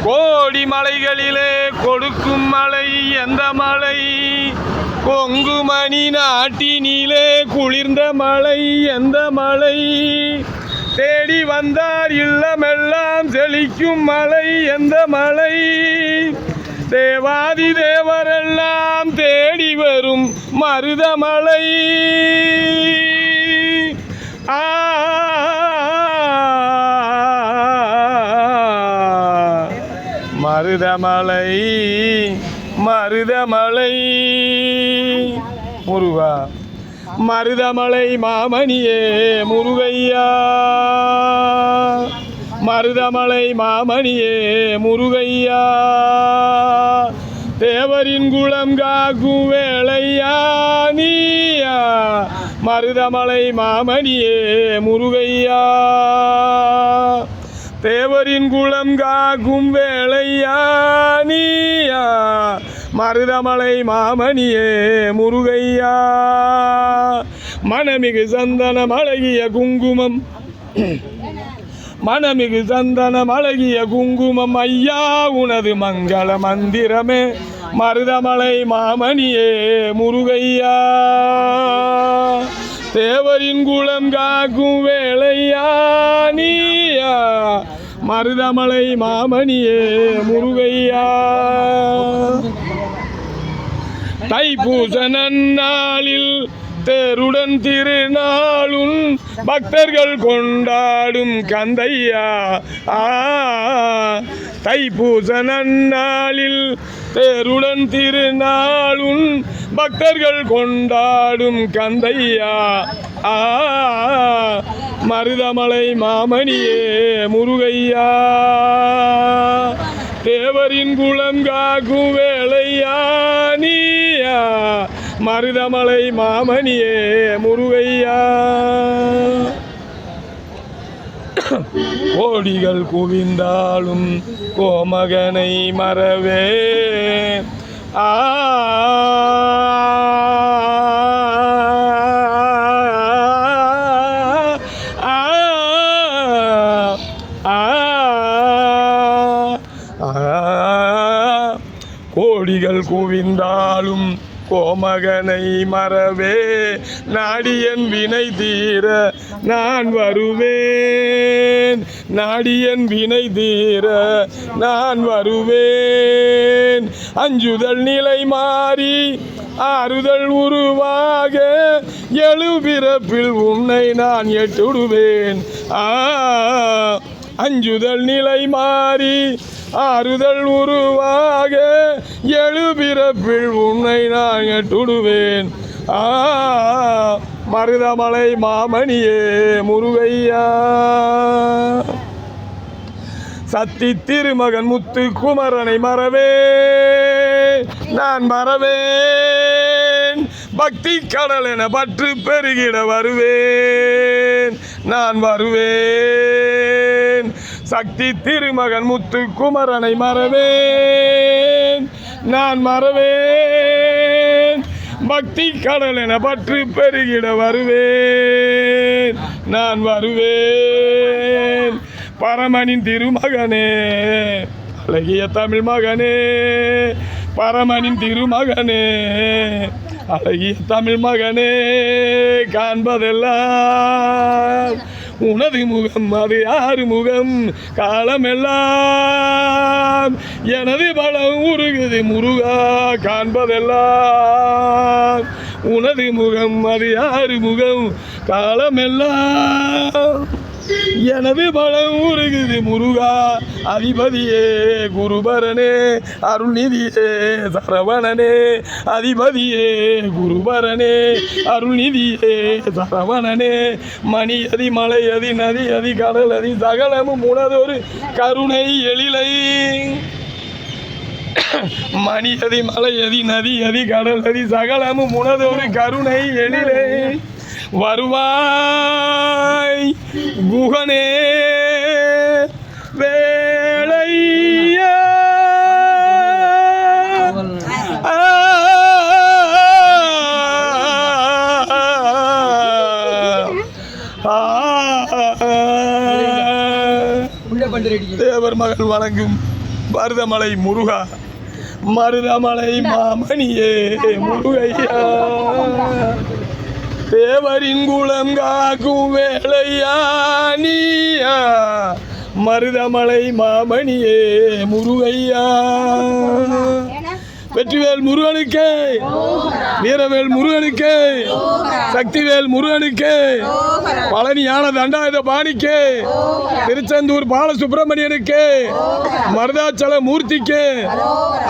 கோடி மலைகளிலே கொடுக்கும் மலை எந்த மலை? கொங்குமணி நாட்டினிலே குளிர்ந்த மலை எந்த மலை? தேடி வந்தார் இல்லமெல்லாம் செழிக்கும் மலை எந்த மலை? தேவாதி தேவரெல்லாம் தேடி வரும் மருதமலை. மருதமலை மருதமலை முருகா, மருதமலை மாமணியே முருகையா, மருதமலை மாமணியே முருகையா, தேவரின் குலம் காக்கும் வேளையா நீயா, மருதமலை மாமணியே முருகையா, தேவரின் குலம் காக்கும் வேளையா நீயா, மருதமலை மாமணியே முருகையா, மனமிகு சந்தனம் அழகிய குங்குமம், மனமிகு சந்தனம் அழகிய குங்குமம் ஐயா உனது மங்கள மந்திரமே, மருதமலை மாமணியே முருகையா, தேவரின் குலம் காக்கும் வேளையா நீயா, மருதமலை மாமணியே முருகையா. தைப்பூச நன்னாளில் தேருடன் திருநாளும் பக்தர்கள் கொண்டாடும் கந்தையா, தைப்பூச நன்னாளில் தேருடன் திருநாளும் பக்தர்கள் கொண்டாடும் கந்தையா, மருதமலை மாமணியே முருகையா, தேவரின் குலம் காக்கும் வேளையா நீயா, மருதமலை மாமணியே முருகையா. கோடிகள் குவிந்தாலும் கோமகனை மறவே, கோடிகள் குவிந்தாலும் கோமகனை மறவே, நாடியன் வினை தீர நான் வருவேன், நாடியன் வினை தீர நான் வருவேன், அஞ்சுதல் நிலை மாறி ஆறுதல் உருவாக எழுபிறப்பில் உன்னை நான் எட்டுடுவேன், அஞ்சுதல் நிலை மாறி ஆறுதல் உருவாக எழுபிறப்பில் உன்னை நான் எட்டுடுவேன், மருதமலை மாமணியே முருகையா, சத்தி திருமகன் முத்து குமரனை மறவே நான் மறவேன், பக்தி கடல் என பற்று பெருகிட வருவேன் நான் வருவேன், சக்தி திருமகன் முத்து குமரனை மறவேன் நான் மறவேன், பக்தி கடல் என பற்று பெருகிட வருவேன் நான் வருவேன், பரமனின் திருமகனே அழகிய தமிழ் மகனே, பரமனின் திருமகனே அழகிய தமிழ் மகனே, காண்பதெல்லாம் உனது முகம் அது யாரு முகம், காலமெல்லாம் எனது பலம் உருகுது முருகா, காண்பதெல்லாம் உனது முகம் அது யாரு முகம், காலமெல்லாம் எனது பலம் உருகுது முருகா, அதிபதியே குருபரனே அருள்நிதியே சரவணனே, அதிபதியே குருபரனே அருள்நிதியே சரவணனே, மணி அதி மலை அதி நதி அதி கடல் அதி சகலமும் உனதொரு கருணை எழிலை, மணி அதி மலை அதி நதி அதி கடல் அதி சகலமும் உனதொரு கருணை எழிலை, வருவாய் குகனே வேளையா, தேவர் மகள் வணங்கும் மருதமலை முருகா, மருதமலை மாமணியே முருகையா, தேவரின் குலம் காக்கும் வேளையா நீயா, மருதமலை மாமணியே முருகையா. வெற்றிவேல் முருகனுக்கு, வீரவேல் முருகனுக்கு, சக்திவேல் முருகனுக்கு, பழனியான தண்டாயுத பாணிக்கு, திருச்செந்தூர் பாலசுப்பிரமணியனுக்கு, மருதாச்சல மூர்த்திக்கு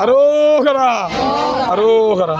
அரோகரா அரோகரா.